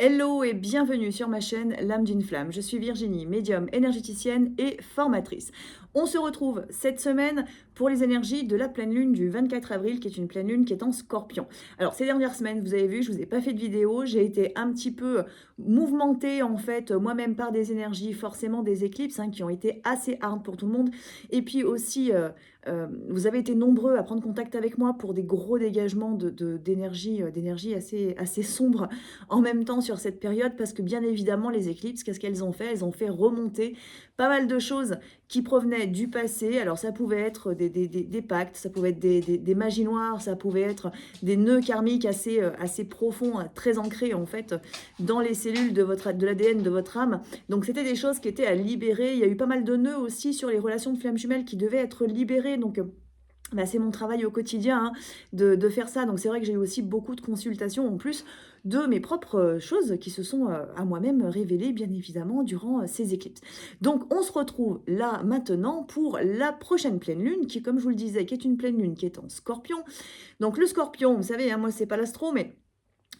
Hello et bienvenue sur ma chaîne L'âme d'une flamme. Je suis Virginie, médium, énergéticienne et formatrice. On se retrouve cette semaine pour les énergies de la pleine lune du 24 avril, qui est une pleine lune qui est en Scorpion. Alors ces dernières semaines, vous avez vu, je vous ai pas fait de vidéo, j'ai été un petit peu mouvementée en fait moi-même par des énergies, forcément des éclipses qui ont été assez hard pour tout le monde. Et puis aussi, vous avez été nombreux à prendre contact avec moi pour des gros dégagements d'énergie assez sombres en même temps sur cette période, parce que bien évidemment les éclipses, qu'est-ce qu'elles ont fait? Elles ont fait remonter pas mal de choses qui provenaient du passé. Alors ça pouvait être des pactes, ça pouvait être des magies noires, ça pouvait être des nœuds karmiques assez profonds, très ancrés en fait dans les cellules de l'ADN de votre âme. Donc c'était des choses qui étaient à libérer. Il y a eu pas mal de nœuds aussi sur les relations de flammes jumelles qui devaient être libérés. Donc c'est mon travail au quotidien de faire ça. Donc c'est vrai que j'ai eu aussi beaucoup de consultations en plus de mes propres choses qui se sont à moi-même révélées bien évidemment durant ces éclipses. Donc on se retrouve là maintenant pour la prochaine pleine lune qui, comme je vous le disais, qui est une pleine lune qui est en Scorpion. Donc le Scorpion, vous savez, moi c'est pas l'astro, mais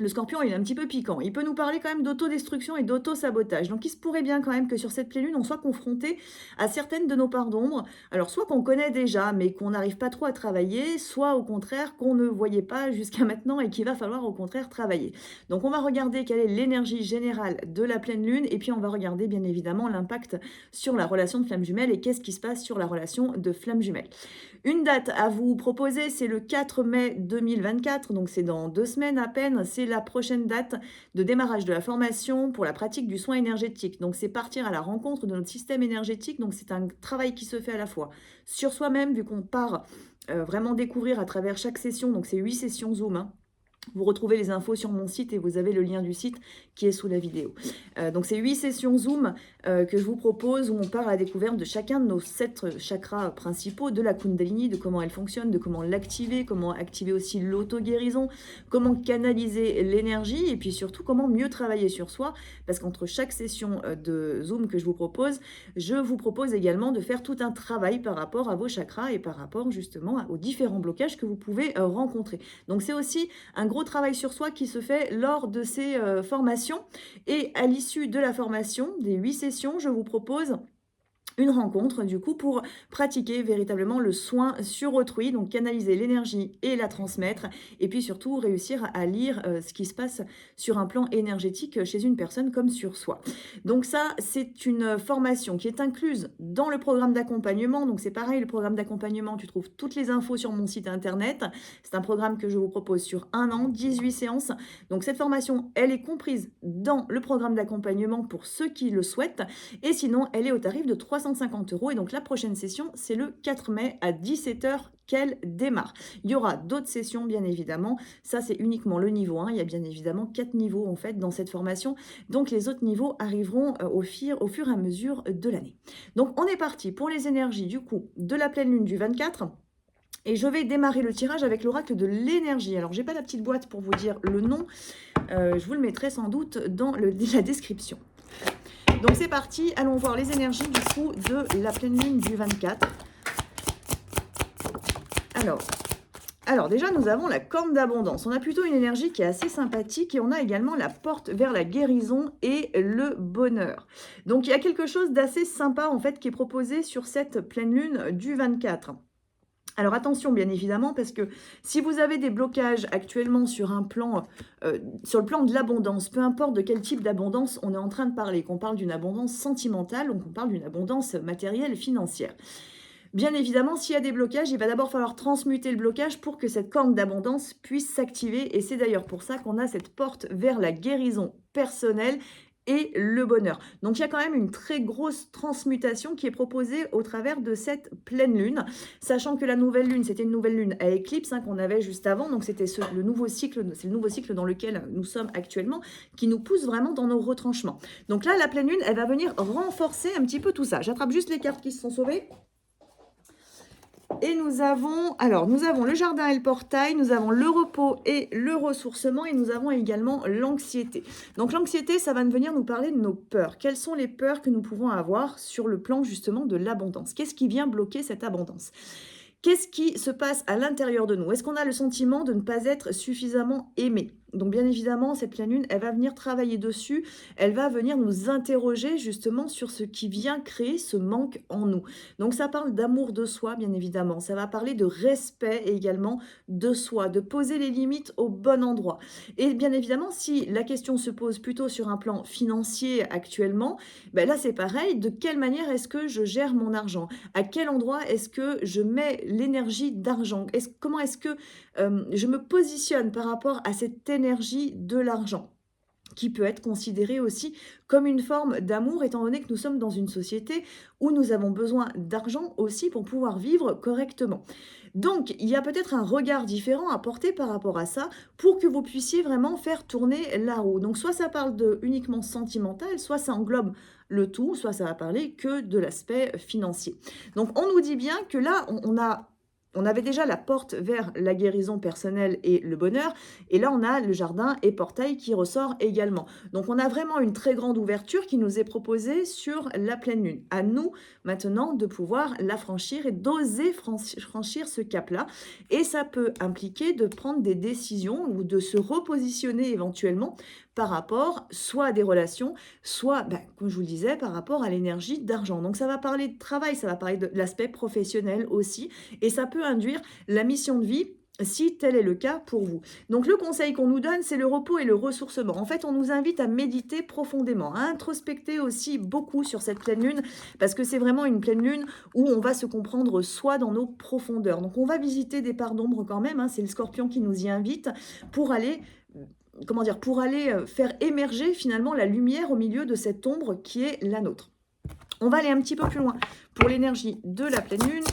le Scorpion, il est un petit peu piquant. Il peut nous parler quand même d'autodestruction et d'auto-sabotage. Donc, il se pourrait bien quand même que sur cette pleine lune, on soit confronté à certaines de nos parts d'ombre. Alors, soit qu'on connaît déjà, mais qu'on n'arrive pas trop à travailler, soit au contraire qu'on ne voyait pas jusqu'à maintenant et qu'il va falloir au contraire travailler. Donc, on va regarder quelle est l'énergie générale de la pleine lune et puis on va regarder bien évidemment l'impact sur la relation de flamme jumelle et qu'est-ce qui se passe sur la relation de flamme jumelle. Une date à vous proposer, c'est le 4 mai 2024, donc c'est dans 2 semaines à peine. C'est la prochaine date de démarrage de la formation pour la pratique du soin énergétique. Donc c'est partir à la rencontre de notre système énergétique. Donc c'est un travail qui se fait à la fois sur soi-même, vu qu'on part vraiment découvrir à travers chaque session. Donc c'est 8 sessions Zoom. Vous retrouvez les infos sur mon site et vous avez le lien du site qui est sous la vidéo. Donc c'est 8 sessions Zoom que je vous propose où on part à la découverte de chacun de nos 7 chakras principaux, de la Kundalini, de comment elle fonctionne, de comment l'activer, comment activer aussi l'auto-guérison, comment canaliser l'énergie et puis surtout comment mieux travailler sur soi. Parce qu'entre chaque session de Zoom que je vous propose également de faire tout un travail par rapport à vos chakras et par rapport justement aux différents blocages que vous pouvez rencontrer. Donc c'est aussi un gros travail sur soi qui se fait lors de ces formations. Et à l'issue de la formation, des 8 sessions, je vous propose une rencontre du coup pour pratiquer véritablement le soin sur autrui, donc canaliser l'énergie et la transmettre, et puis surtout réussir à lire ce qui se passe sur un plan énergétique chez une personne comme sur soi. Donc ça, c'est une formation qui est incluse dans le programme d'accompagnement. Donc c'est pareil, le programme d'accompagnement, tu trouves toutes les infos sur mon site internet. C'est un programme que je vous propose sur 1 an, 18 séances. Donc cette formation, elle est comprise dans le programme d'accompagnement pour ceux qui le souhaitent, et sinon elle est au tarif de 350 €. Et donc la prochaine session, c'est le 4 mai à 17 h qu'elle démarre. Il y aura d'autres sessions, bien évidemment. Ça, c'est uniquement le niveau 1. Il y a bien évidemment 4 niveaux, en fait, dans cette formation. Donc, les autres niveaux arriveront au fur et à mesure de l'année. Donc, on est parti pour les énergies, du coup, de la pleine lune du 24. Et je vais démarrer le tirage avec l'oracle de l'énergie. Alors, j'ai pas la petite boîte pour vous dire le nom. Je vous le mettrai sans doute dans la description. Donc c'est parti, allons voir les énergies du coup de la pleine lune du 24. Alors déjà, nous avons la corne d'abondance. On a plutôt une énergie qui est assez sympathique et on a également la porte vers la guérison et le bonheur. Donc il y a quelque chose d'assez sympa en fait qui est proposé sur cette pleine lune du 24. Alors attention bien évidemment, parce que si vous avez des blocages actuellement sur un plan, sur le plan de l'abondance, peu importe de quel type d'abondance on est en train de parler, qu'on parle d'une abondance sentimentale ou qu'on parle d'une abondance matérielle, financière. Bien évidemment, s'il y a des blocages, il va d'abord falloir transmuter le blocage pour que cette corne d'abondance puisse s'activer. Et c'est d'ailleurs pour ça qu'on a cette porte vers la guérison personnelle et le bonheur. Donc il y a quand même une très grosse transmutation qui est proposée au travers de cette pleine lune, sachant que la nouvelle lune, c'était une nouvelle lune à éclipse qu'on avait juste avant, donc c'était le nouveau cycle, c'est le nouveau cycle dans lequel nous sommes actuellement, qui nous pousse vraiment dans nos retranchements. Donc là, la pleine lune, elle va venir renforcer un petit peu tout ça. J'attrape juste les cartes qui se sont sauvées. Et nous avons le jardin et le portail, nous avons le repos et le ressourcement, et nous avons également l'anxiété. Donc l'anxiété, ça va venir nous parler de nos peurs. Quelles sont les peurs que nous pouvons avoir sur le plan justement de l'abondance? Qu'est-ce qui vient bloquer cette abondance? Qu'est-ce qui se passe à l'intérieur de nous? Est-ce qu'on a le sentiment de ne pas être suffisamment aimé? Donc bien évidemment, cette pleine lune, elle va venir travailler dessus, elle va venir nous interroger justement sur ce qui vient créer ce manque en nous. Donc ça parle d'amour de soi, bien évidemment, ça va parler de respect également de soi, de poser les limites au bon endroit. Et bien évidemment, si la question se pose plutôt sur un plan financier actuellement, ben là c'est pareil, de quelle manière est-ce que je gère mon argent? À quel endroit est-ce que je mets l'énergie d'argent? Comment est-ce que je me positionne par rapport à cette énergie de l'argent? Qui peut être considérée aussi comme une forme d'amour, étant donné que nous sommes dans une société où nous avons besoin d'argent aussi pour pouvoir vivre correctement. Donc, il y a peut-être un regard différent à porter par rapport à ça pour que vous puissiez vraiment faire tourner la roue. Donc, soit ça parle de uniquement sentimental, soit ça englobe le tout, soit ça va parler que de l'aspect financier. Donc, on nous dit bien que là, on avait déjà la porte vers la guérison personnelle et le bonheur, et là on a le jardin et portail qui ressort également. Donc on a vraiment une très grande ouverture qui nous est proposée sur la pleine lune. À nous maintenant de pouvoir la franchir et d'oser franchir ce cap-là. Et ça peut impliquer de prendre des décisions ou de se repositionner éventuellement par rapport soit à des relations, soit, comme je vous le disais, par rapport à l'énergie d'argent. Donc ça va parler de travail, ça va parler de l'aspect professionnel aussi, et ça peut induire la mission de vie si tel est le cas pour vous. Donc le conseil qu'on nous donne, c'est le repos et le ressourcement. En fait, on nous invite à méditer profondément, à introspecter aussi beaucoup sur cette pleine lune, parce que c'est vraiment une pleine lune où on va se comprendre soi dans nos profondeurs. Donc on va visiter des parts d'ombre quand même, hein, c'est le scorpion qui nous y invite, pour aller faire émerger finalement la lumière au milieu de cette ombre qui est la nôtre. On va aller un petit peu plus loin pour l'énergie de la pleine lune.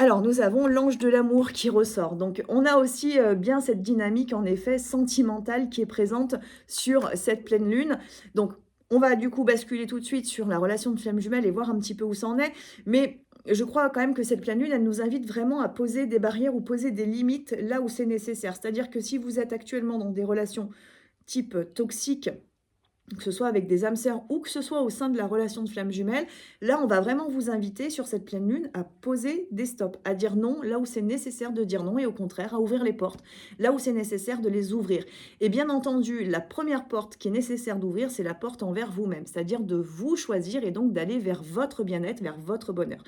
Alors, nous avons l'ange de l'amour qui ressort. Donc, on a aussi bien cette dynamique, en effet, sentimentale qui est présente sur cette pleine lune. Donc, on va du coup basculer tout de suite sur la relation de flamme jumelle et voir un petit peu où ça en est. Mais je crois quand même que cette pleine lune, elle nous invite vraiment à poser des barrières ou poser des limites là où c'est nécessaire. C'est-à-dire que si vous êtes actuellement dans des relations type toxiques, que ce soit avec des âmes sœurs ou que ce soit au sein de la relation de flamme jumelle, là, on va vraiment vous inviter sur cette pleine lune à poser des stops, à dire non là où c'est nécessaire de dire non et au contraire à ouvrir les portes là où c'est nécessaire de les ouvrir. Et bien entendu, la première porte qui est nécessaire d'ouvrir, c'est la porte envers vous-même, c'est-à-dire de vous choisir et donc d'aller vers votre bien-être, vers votre bonheur.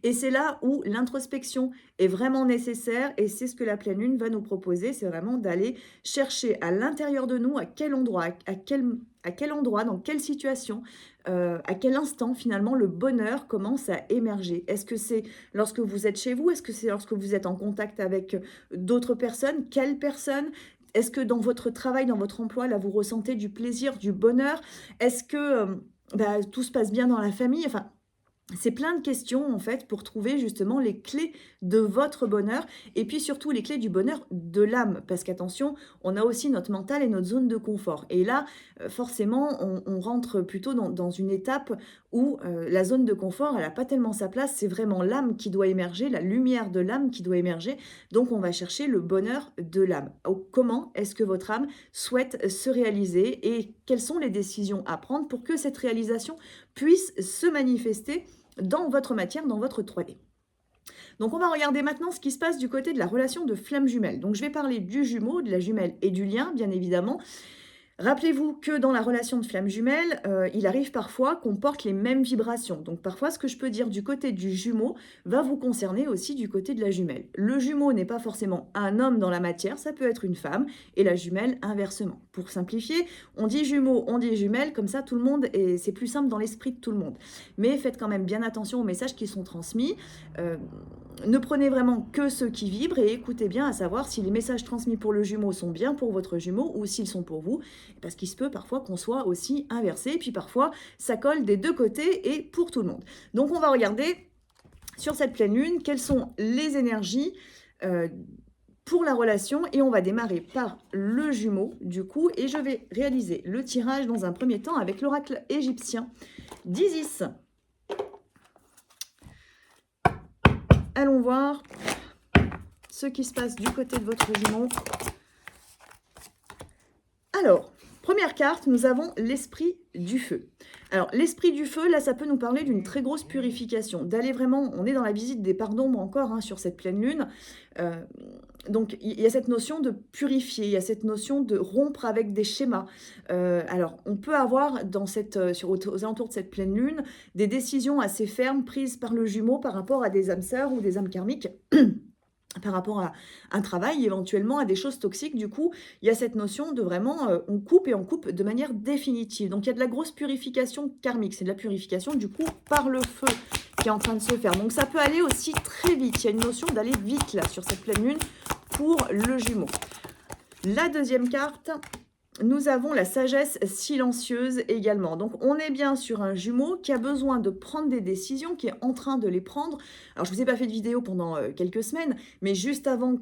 Et c'est là où l'introspection est vraiment nécessaire et c'est ce que la pleine lune va nous proposer, c'est vraiment d'aller chercher à l'intérieur de nous à quel endroit, à quel endroit, dans quelle situation, à quel instant finalement le bonheur commence à émerger. Est-ce que c'est lorsque vous êtes chez vous? Est-ce que c'est lorsque vous êtes en contact avec d'autres personnes? Quelles personnes? Est-ce que dans votre travail, dans votre emploi, là, vous ressentez du plaisir, du bonheur? Est-ce que tout se passe bien dans la famille? Enfin, c'est plein de questions en fait pour trouver justement les clés de votre bonheur et puis surtout les clés du bonheur de l'âme. Parce qu'attention, on a aussi notre mental et notre zone de confort. Et là, forcément, on rentre plutôt dans une étape où la zone de confort, elle n'a pas tellement sa place. C'est vraiment l'âme qui doit émerger, la lumière de l'âme qui doit émerger. Donc on va chercher le bonheur de l'âme. Comment est-ce que votre âme souhaite se réaliser et quelles sont les décisions à prendre pour que cette réalisation puisse se manifester dans votre matière, dans votre 3D. Donc on va regarder maintenant ce qui se passe du côté de la relation de flamme jumelle. Donc je vais parler du jumeau, de la jumelle et du lien, bien évidemment. Rappelez-vous que dans la relation de flamme jumelle, il arrive parfois qu'on porte les mêmes vibrations. Donc parfois, ce que je peux dire du côté du jumeau va vous concerner aussi du côté de la jumelle. Le jumeau n'est pas forcément un homme dans la matière, ça peut être une femme, et la jumelle inversement. Pour simplifier, on dit jumeau, on dit jumelle, comme ça tout le monde, et c'est plus simple dans l'esprit de tout le monde. Mais faites quand même bien attention aux messages qui sont transmis. Ne prenez vraiment que ceux qui vibrent et écoutez bien à savoir si les messages transmis pour le jumeau sont bien pour votre jumeau ou s'ils sont pour vous, parce qu'il se peut parfois qu'on soit aussi inversé, et puis parfois ça colle des deux côtés et pour tout le monde. Donc on va regarder sur cette pleine lune quelles sont les énergies pour la relation et on va démarrer par le jumeau du coup et je vais réaliser le tirage dans un premier temps avec l'oracle égyptien d'Isis. Allons voir ce qui se passe du côté de votre jumeau. Alors, première carte, nous avons l'esprit du feu. Alors, l'esprit du feu, là, ça peut nous parler d'une très grosse purification, d'aller vraiment, on est dans la visite des parts d'ombre encore sur cette pleine lune, Donc il y a cette notion de purifier, il y a cette notion de rompre avec des schémas. Alors on peut avoir dans aux alentours de cette pleine lune, des décisions assez fermes prises par le Jumeau par rapport à des âmes sœurs ou des âmes karmiques. Par rapport à un travail, éventuellement à des choses toxiques. Du coup, il y a cette notion de vraiment, on coupe et on coupe de manière définitive. Donc il y a de la grosse purification karmique, c'est de la purification du coup par le feu qui est en train de se faire. Donc ça peut aller aussi très vite, il y a une notion d'aller vite là sur cette pleine lune pour le Jumeau. La deuxième carte, nous avons la sagesse silencieuse également. Donc, on est bien sur un Jumeau qui a besoin de prendre des décisions, qui est en train de les prendre. Alors, je ne vous ai pas fait de vidéo pendant quelques semaines, mais juste avant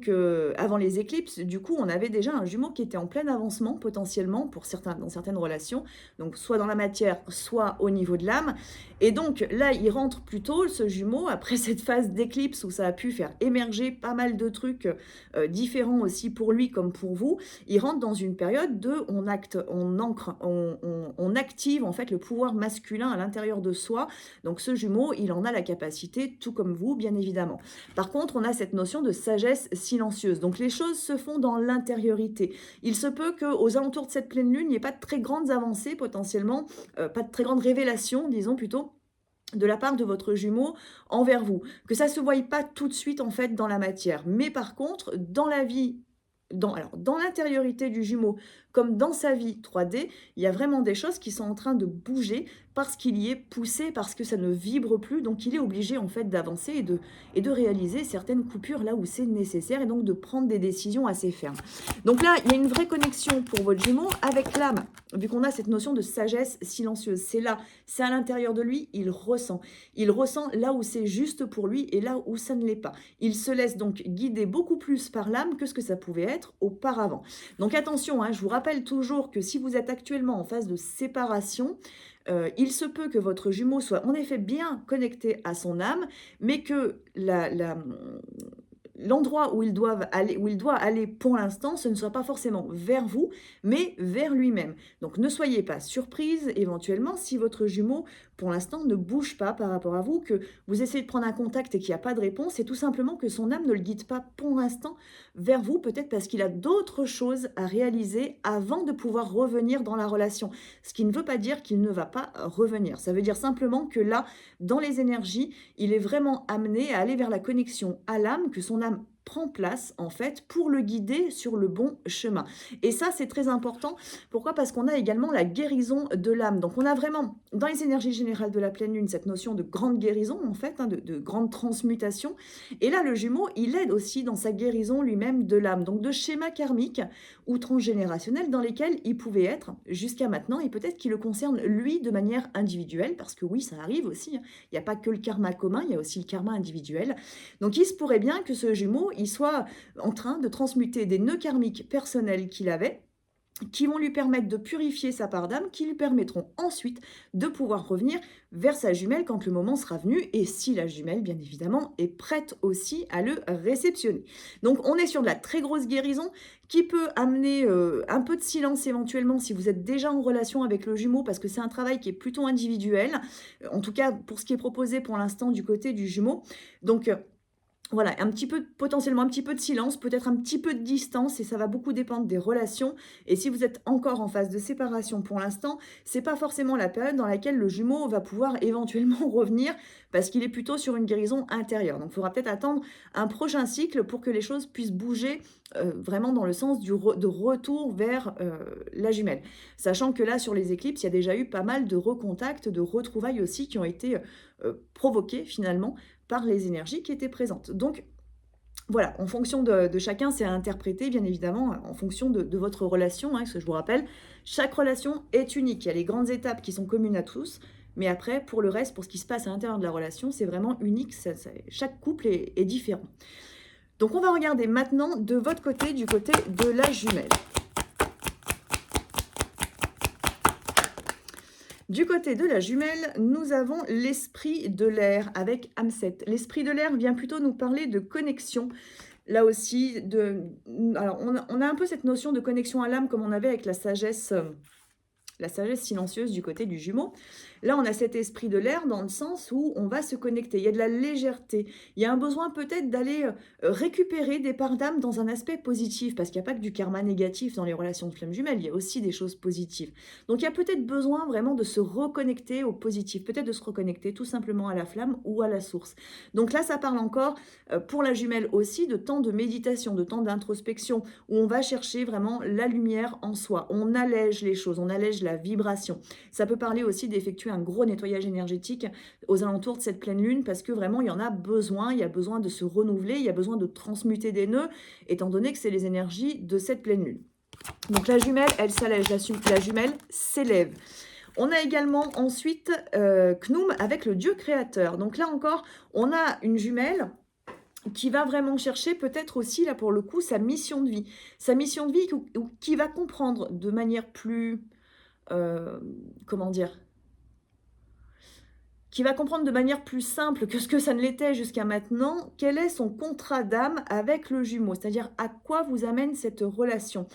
les éclipses, du coup, on avait déjà un Jumeau qui était en plein avancement potentiellement dans certaines relations. Donc, soit dans la matière, soit au niveau de l'âme. Et donc, là, il rentre plutôt, ce Jumeau, après cette phase d'éclipse où ça a pu faire émerger pas mal de trucs différents aussi pour lui comme pour vous. Il rentre dans une période de on active en fait le pouvoir masculin à l'intérieur de soi. Donc ce Jumeau, il en a la capacité, tout comme vous, bien évidemment. Par contre, on a cette notion de sagesse silencieuse. Donc les choses se font dans l'intériorité. Il se peut qu'aux alentours de cette pleine lune, il n'y ait pas de très grandes avancées potentiellement, pas de très grandes révélations, disons plutôt, de la part de votre Jumeau envers vous. Que ça ne se voie pas tout de suite en fait dans la matière. Mais par contre, dans la vie, dans l'intériorité du Jumeau, comme dans sa vie 3D, il y a vraiment des choses qui sont en train de bouger parce qu'il y est poussé, parce que ça ne vibre plus. Donc il est obligé en fait d'avancer et de réaliser certaines coupures là où c'est nécessaire et donc de prendre des décisions assez fermes. Donc là, il y a une vraie connexion pour votre Jumeau avec l'âme, vu qu'on a cette notion de sagesse silencieuse. C'est là, c'est à l'intérieur de lui, il ressent. Il ressent là où c'est juste pour lui et là où ça ne l'est pas. Il se laisse donc guider beaucoup plus par l'âme que ce que ça pouvait être auparavant. Donc attention, je vous rappelle toujours que si vous êtes actuellement en phase de séparation, il se peut que votre Jumeau soit en effet bien connecté à son âme, mais que l'endroit où il doit aller pour l'instant, ce ne soit pas forcément vers vous, mais vers lui-même. Donc ne soyez pas surprise éventuellement si votre Jumeau, pour l'instant, ne bouge pas par rapport à vous, que vous essayez de prendre un contact et qu'il n'y a pas de réponse, c'est tout simplement que son âme ne le guide pas pour l'instant vers vous, peut-être parce qu'il a d'autres choses à réaliser avant de pouvoir revenir dans la relation. Ce qui ne veut pas dire qu'il ne va pas revenir. Ça veut dire simplement que là, dans les énergies, il est vraiment amené à aller vers la connexion à l'âme, que son âme prend place en fait pour le guider sur le bon chemin. Et ça, c'est très important. Pourquoi? Parce qu'on a également la guérison de l'âme. Donc on a vraiment dans les énergies générales de la pleine lune cette notion de grande guérison en fait, de grande transmutation. Et là, le Jumeau, il aide aussi dans sa guérison lui-même de l'âme, donc de schémas karmiques ou transgénérationnels dans lesquels il pouvait être jusqu'à maintenant, et peut-être qu'il le concerne lui de manière individuelle, parce que oui, ça arrive aussi. Il n'y a pas que le karma commun, il y a aussi le karma individuel. Donc il se pourrait bien que ce Jumeau, il soit en train de transmuter des nœuds karmiques personnels qu'il avait, qui vont lui permettre de purifier sa part d'âme, qui lui permettront ensuite de pouvoir revenir vers sa jumelle quand le moment sera venu, et si la jumelle, bien évidemment, est prête aussi à le réceptionner. Donc on est sur de la très grosse guérison qui peut amener un peu de silence éventuellement si vous êtes déjà en relation avec le Jumeau, parce que c'est un travail qui est plutôt individuel, en tout cas pour ce qui est proposé pour l'instant du côté du Jumeau. Donc voilà, potentiellement un petit peu de silence, peut-être un petit peu de distance, et ça va beaucoup dépendre des relations. Et si vous êtes encore en phase de séparation pour l'instant, c'est pas forcément la période dans laquelle le Jumeau va pouvoir éventuellement revenir, parce qu'il est plutôt sur une guérison intérieure. Donc il faudra peut-être attendre un prochain cycle pour que les choses puissent bouger vraiment dans le sens de retour vers la jumelle. Sachant que là, sur les éclipses, il y a déjà eu pas mal de recontacts, de retrouvailles aussi qui ont été provoquées finalement par les énergies qui étaient présentes. Donc voilà, en fonction de chacun, c'est à interpréter, bien évidemment, en fonction de votre relation. Parce que je vous rappelle, chaque relation est unique. Il y a les grandes étapes qui sont communes à tous, mais après, pour le reste, pour ce qui se passe à l'intérieur de la relation, c'est vraiment unique. Chaque couple est différent. Donc on va regarder maintenant de votre côté, du côté de la jumelle. Du côté de la jumelle, nous avons l'esprit de l'air avec Amset. L'esprit de l'air vient plutôt nous parler de connexion. Là aussi, alors on a un peu cette notion de connexion à l'âme comme on avait avec la sagesse la sagesse silencieuse du côté du Jumeau. Là, on a cet esprit de l'air dans le sens où on va se connecter. Il y a de la légèreté. Il y a un besoin peut-être d'aller récupérer des parts d'âme dans un aspect positif, parce qu'il n'y a pas que du karma négatif dans les relations de flammes jumelles, il y a aussi des choses positives. Donc, il y a peut-être besoin vraiment de se reconnecter au positif, peut-être de se reconnecter tout simplement à la flamme ou à la source. Donc là, ça parle encore pour la jumelle aussi de temps de méditation, de temps d'introspection, où on va chercher vraiment la lumière en soi. On allège les choses, on allège la vibration. Ça peut parler aussi d'effectuer un gros nettoyage énergétique aux alentours de cette pleine lune, parce que vraiment, il y en a besoin, il y a besoin de se renouveler, il y a besoin de transmuter des nœuds, étant donné que c'est les énergies de cette pleine lune. Donc la jumelle, elle s'allège, la jumelle s'élève. On a également ensuite Khnum avec le dieu créateur. Donc là encore, on a une jumelle qui va vraiment chercher peut-être aussi, là pour le coup, sa mission de vie. Sa mission de vie qui va comprendre de manière plus... comment dire, qui va comprendre de manière plus simple que ce que ça ne l'était jusqu'à maintenant, quel est son contrat d'âme avec le jumeau, c'est-à-dire à quoi vous amène cette relation.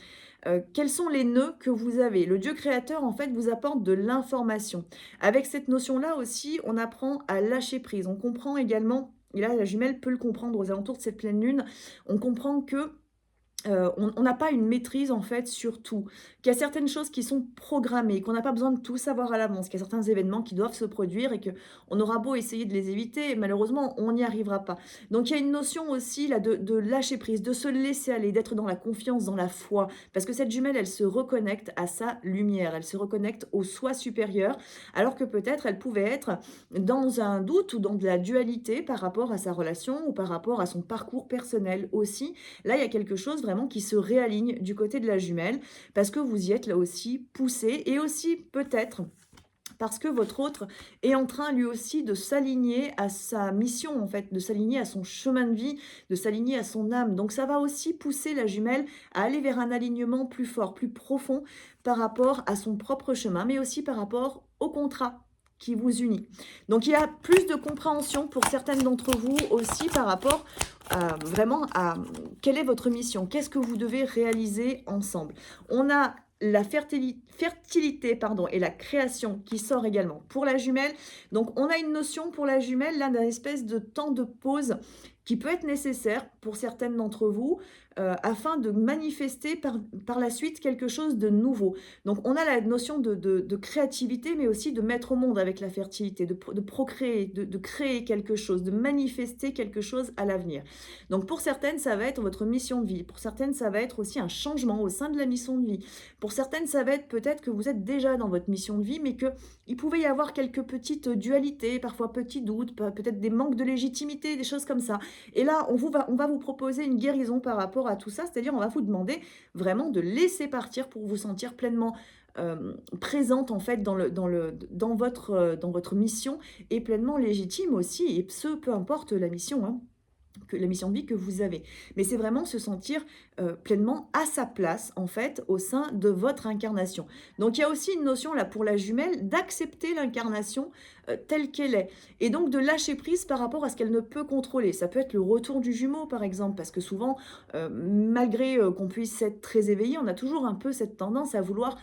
Quels sont les nœuds que vous avez? Le Dieu créateur, en fait, vous apporte de l'information. Avec cette notion-là aussi, on apprend à lâcher prise. On comprend également, et là, la jumelle peut le comprendre aux alentours de cette pleine lune, on comprend que on n'a pas une maîtrise en fait sur tout, qu'il y a certaines choses qui sont programmées, qu'on n'a pas besoin de tout savoir à l'avance, qu'il y a certains événements qui doivent se produire et qu'on aura beau essayer de les éviter, malheureusement on n'y arrivera pas. Donc il y a une notion aussi là de lâcher prise, de se laisser aller, d'être dans la confiance, dans la foi, parce que cette jumelle elle se reconnecte à sa lumière, elle se reconnecte au soi supérieur, alors que peut-être elle pouvait être dans un doute ou dans de la dualité par rapport à sa relation ou par rapport à son parcours personnel aussi. Là il y a quelque chose vraiment qui se réaligne du côté de la jumelle, parce que vous y êtes là aussi poussé, et aussi peut-être parce que votre autre est en train lui aussi de s'aligner à sa mission en fait, de s'aligner à son chemin de vie, de s'aligner à son âme. Donc ça va aussi pousser la jumelle à aller vers un alignement plus fort, plus profond par rapport à son propre chemin, mais aussi par rapport au contrat qui vous unit. Donc il y a plus de compréhension pour certaines d'entre vous aussi par rapport vraiment à quelle est votre mission, qu'est-ce que vous devez réaliser ensemble. On a la fertilité pardon, et la création qui sort également pour la jumelle. Donc on a une notion pour la jumelle là d'un espèce de temps de pause qui peut être nécessaire pour certaines d'entre vous afin de manifester par la suite quelque chose de nouveau. Donc on a la notion de créativité, mais aussi de mettre au monde avec la fertilité, de procréer, de créer quelque chose, de manifester quelque chose à l'avenir. Donc pour certaines, ça va être votre mission de vie. Pour certaines, ça va être aussi un changement au sein de la mission de vie. Pour certaines, ça va être peut-être que vous êtes déjà dans votre mission de vie, mais qu'il pouvait y avoir quelques petites dualités, parfois petits doutes, peut-être des manques de légitimité, des choses comme ça. Et là, on va vous proposer une guérison par rapport à tout ça, c'est-à-dire on va vous demander vraiment de laisser partir pour vous sentir pleinement présente en fait dans votre mission, et pleinement légitime aussi, et ce, peu importe la mission, hein, la mission de vie que vous avez. Mais c'est vraiment se sentir pleinement à sa place, en fait, au sein de votre incarnation. Donc, il y a aussi une notion, là, pour la jumelle, d'accepter l'incarnation telle qu'elle est. Et donc, de lâcher prise par rapport à ce qu'elle ne peut contrôler. Ça peut être le retour du jumeau, par exemple, parce que souvent, malgré qu'on puisse être très éveillé, on a toujours un peu cette tendance à vouloir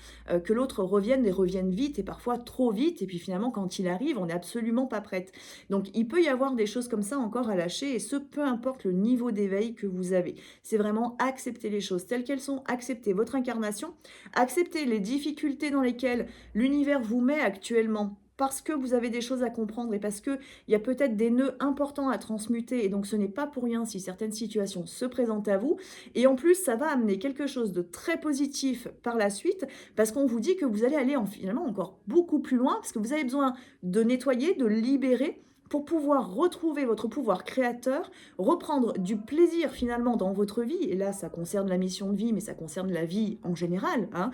que l'autre revienne, et revienne vite, et parfois trop vite. Et puis, finalement, quand il arrive, on n'est absolument pas prête. Donc, il peut y avoir des choses comme ça encore à lâcher, et ce, peu importe le niveau d'éveil que vous avez. C'est vraiment accepter les choses telles qu'elles sont, accepter votre incarnation, accepter les difficultés dans lesquelles l'univers vous met actuellement, parce que vous avez des choses à comprendre et parce qu'il y a peut-être des nœuds importants à transmuter, et donc ce n'est pas pour rien si certaines situations se présentent à vous. Et en plus, ça va amener quelque chose de très positif par la suite, parce qu'on vous dit que vous allez aller finalement encore beaucoup plus loin, parce que vous avez besoin de nettoyer, de libérer, pour pouvoir retrouver votre pouvoir créateur, reprendre du plaisir finalement dans votre vie, et là ça concerne la mission de vie, mais ça concerne la vie en général, hein,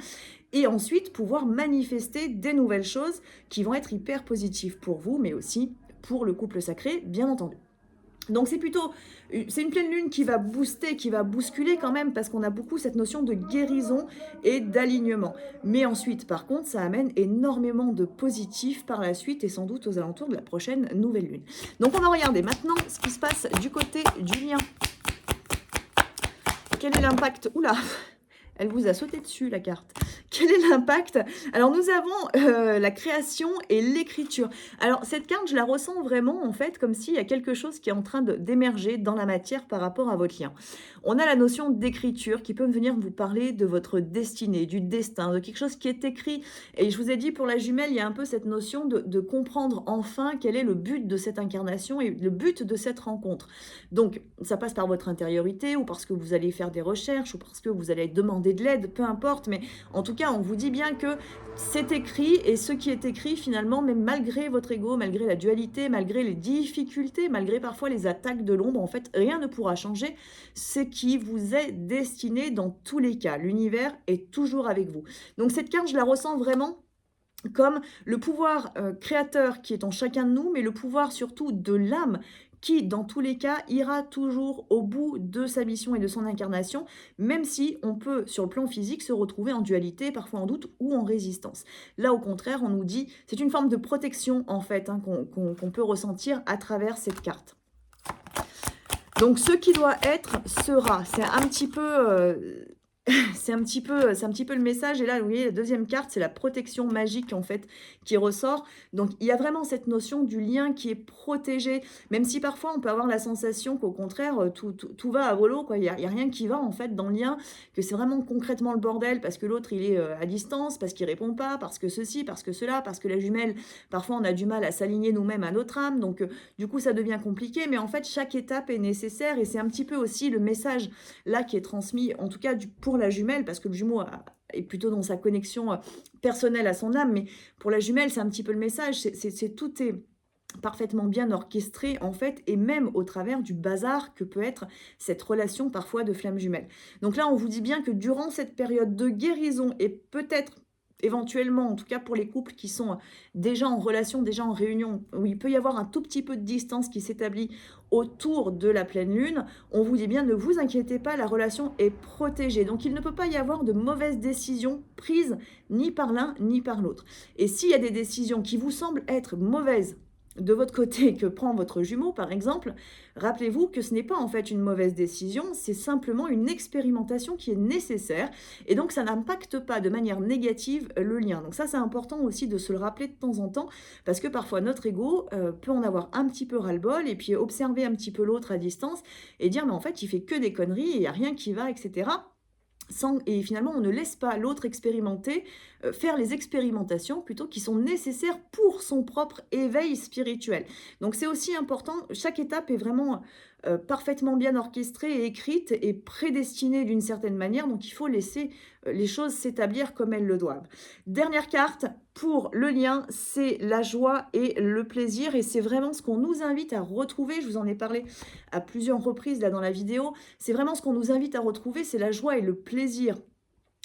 et ensuite pouvoir manifester des nouvelles choses qui vont être hyper positives pour vous, mais aussi pour le couple sacré, bien entendu. Donc c'est une pleine lune qui va booster, qui va bousculer quand même, parce qu'on a beaucoup cette notion de guérison et d'alignement. Mais ensuite, par contre, ça amène énormément de positif par la suite, et sans doute aux alentours de la prochaine nouvelle lune. Donc on va regarder maintenant ce qui se passe du côté du lien. Quel est l'impact? Oula, elle vous a sauté dessus la carte. Quel est l'impact? Alors nous avons, la création et l'écriture. Alors cette carte, je la ressens vraiment en fait comme s'il y a quelque chose qui est en train d'émerger dans la matière par rapport à votre lien. On a la notion d'écriture qui peut venir vous parler de votre destinée, du destin, de quelque chose qui est écrit. Et je vous ai dit pour la jumelle, il y a un peu cette notion de comprendre enfin quel est le but de cette incarnation et le but de cette rencontre. Donc ça passe par votre intériorité ou parce que vous allez faire des recherches ou parce que vous allez demander de l'aide, peu importe, mais en tout cas, on vous dit bien que c'est écrit et ce qui est écrit finalement, même malgré votre ego, malgré la dualité, malgré les difficultés, malgré parfois les attaques de l'ombre, en fait, rien ne pourra changer ce qui vous est destiné dans tous les cas. L'univers est toujours avec vous. Donc cette carte, je la ressens vraiment comme le pouvoir créateur qui est en chacun de nous, mais le pouvoir surtout de l'âme qui, dans tous les cas, ira toujours au bout de sa mission et de son incarnation, même si on peut, sur le plan physique, se retrouver en dualité, parfois en doute ou en résistance. Là, au contraire, on nous dit, c'est une forme de protection, en fait, hein, qu'on peut ressentir à travers cette carte. Donc, ce qui doit être sera. C'est un petit peu... c'est un petit peu le message. Et là, vous voyez, la deuxième carte, c'est la protection magique, en fait, qui ressort. Donc, il y a vraiment cette notion du lien qui est protégé, même si parfois, on peut avoir la sensation qu'au contraire, tout va à volo, quoi. Il y a rien qui va, en fait, dans le lien, que c'est vraiment concrètement le bordel, parce que l'autre, il est à distance, parce qu'il répond pas, parce que ceci, parce que cela, parce que la jumelle, parfois, on a du mal à s'aligner nous-mêmes à notre âme. Donc, du coup, ça devient compliqué. Mais en fait, chaque étape est nécessaire. Et c'est un petit peu aussi le message, là, qui est transmis, en tout cas, pour la jumelle, parce que le jumeau est plutôt dans sa connexion personnelle à son âme, mais pour la jumelle, c'est un petit peu le message, tout est parfaitement bien orchestré en fait, et même au travers du bazar que peut être cette relation parfois de flamme jumelle. Donc là, on vous dit bien que durant cette période de guérison, et peut-être éventuellement, en tout cas pour les couples qui sont déjà en relation, déjà en réunion, où il peut y avoir un tout petit peu de distance qui s'établit autour de la pleine lune, on vous dit bien, ne vous inquiétez pas, la relation est protégée. Donc il ne peut pas y avoir de mauvaises décisions prises ni par l'un ni par l'autre. Et s'il y a des décisions qui vous semblent être mauvaises de votre côté que prend votre jumeau, par exemple, rappelez-vous que ce n'est pas en fait une mauvaise décision, c'est simplement une expérimentation qui est nécessaire et donc ça n'impacte pas de manière négative le lien. Donc ça, c'est important aussi de se le rappeler de temps en temps parce que parfois notre ego peut en avoir un petit peu ras-le-bol et puis observer un petit peu l'autre à distance et dire mais en fait il fait que des conneries et il n'y a rien qui va, etc. Et finalement, on ne laisse pas l'autre expérimenter, faire les expérimentations plutôt qui sont nécessaires pour son propre éveil spirituel. Donc c'est aussi important, chaque étape est vraiment parfaitement bien orchestrée et écrite et prédestinée d'une certaine manière, donc il faut laisser les choses s'établir comme elles le doivent. Dernière carte, pour le lien, c'est la joie et le plaisir, et c'est vraiment ce qu'on nous invite à retrouver, je vous en ai parlé à plusieurs reprises là dans la vidéo, c'est vraiment ce qu'on nous invite à retrouver, c'est la joie et le plaisir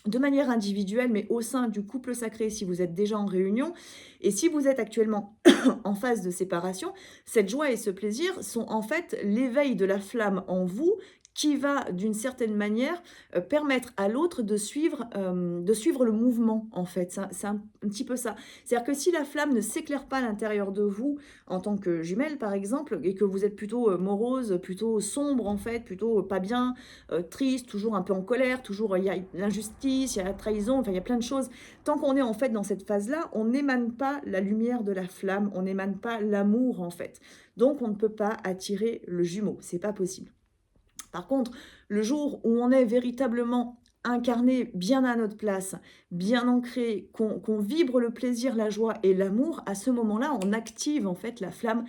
de manière individuelle, mais au sein du couple sacré si vous êtes déjà en réunion. Et si vous êtes actuellement en phase de séparation, cette joie et ce plaisir sont en fait l'éveil de la flamme en vous qui va d'une certaine manière permettre à l'autre de suivre le mouvement en fait. C'est un petit peu ça. C'est-à-dire que si la flamme ne s'éclaire pas à l'intérieur de vous en tant que jumelle par exemple, et que vous êtes plutôt morose, plutôt sombre en fait, plutôt pas bien, triste, toujours un peu en colère, toujours il y a l'injustice, il y a la trahison, enfin il y a plein de choses. Tant qu'on est en fait dans cette phase-là, on n'émane pas la lumière de la flamme, on n'émane pas l'amour en fait. Donc on ne peut pas attirer le jumeau, c'est pas possible. Par contre, le jour où on est véritablement incarné bien à notre place, bien ancré, qu'on vibre le plaisir, la joie et l'amour, à ce moment-là, on active en fait la flamme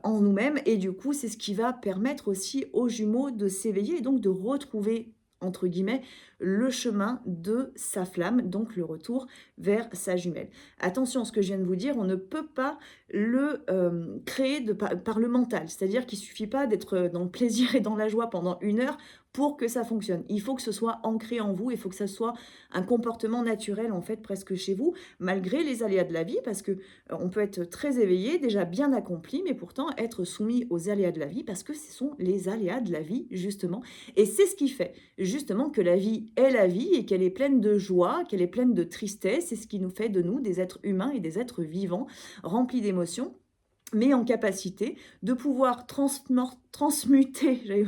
en nous-mêmes et du coup, c'est ce qui va permettre aussi aux jumeaux de s'éveiller et donc de retrouver entre guillemets, le chemin de sa flamme, donc le retour vers sa jumelle. Attention, ce que je viens de vous dire, on ne peut pas le créer par le mental, c'est-à-dire qu'il ne suffit pas d'être dans le plaisir et dans la joie pendant 1 heure pour que ça fonctionne. Il faut que ce soit ancré en vous, il faut que ça soit un comportement naturel en fait presque chez vous, malgré les aléas de la vie, parce que on peut être très éveillé, déjà bien accompli, mais pourtant être soumis aux aléas de la vie, parce que ce sont les aléas de la vie justement, et c'est ce qui fait justement que la vie est la vie et qu'elle est pleine de joie, qu'elle est pleine de tristesse, c'est ce qui nous fait de nous des êtres humains et des êtres vivants, remplis d'émotions, mais en capacité de pouvoir transmuter,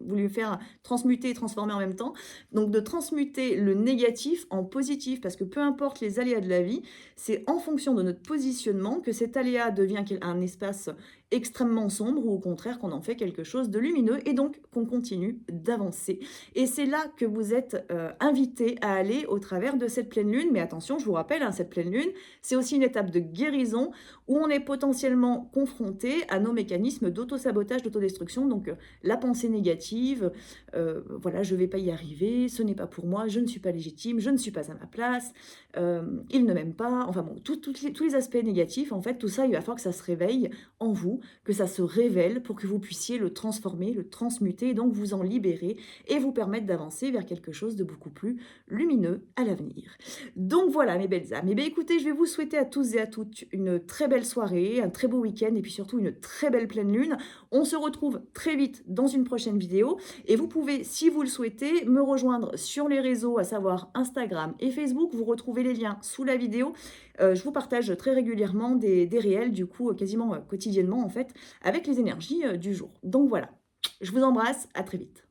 voulu faire transmuter et transformer en même temps. Donc de transmuter le négatif en positif, parce que peu importe les aléas de la vie, c'est en fonction de notre positionnement que cet aléa devient un espace extrêmement sombre ou au contraire qu'on en fait quelque chose de lumineux et donc qu'on continue d'avancer. Et c'est là que vous êtes invité à aller au travers de cette pleine lune. Mais attention, je vous rappelle, hein, cette pleine lune, c'est aussi une étape de guérison où on est potentiellement confronté à nos mécanismes d'auto-sabotage, d'autodestruction. Donc la pensée négative, voilà, je ne vais pas y arriver, ce n'est pas pour moi, je ne suis pas légitime, je ne suis pas à ma place, il ne m'aime pas, enfin bon, tous les aspects négatifs, en fait, tout ça, il va falloir que ça se réveille en vous, que ça se révèle pour que vous puissiez le transformer, le transmuter, et donc vous en libérer et vous permettre d'avancer vers quelque chose de beaucoup plus lumineux à l'avenir. Donc voilà mes belles âmes. Et bien écoutez, je vais vous souhaiter à tous et à toutes une très belle soirée, un très beau week-end et puis surtout une très belle pleine lune. On se retrouve très vite dans une prochaine vidéo et vous pouvez, si vous le souhaitez, me rejoindre sur les réseaux, à savoir Instagram et Facebook. Vous retrouvez les liens sous la vidéo. Je vous partage très régulièrement des réels, du coup quasiment quotidiennement en fait, avec les énergies du jour. Donc voilà, je vous embrasse, à très vite.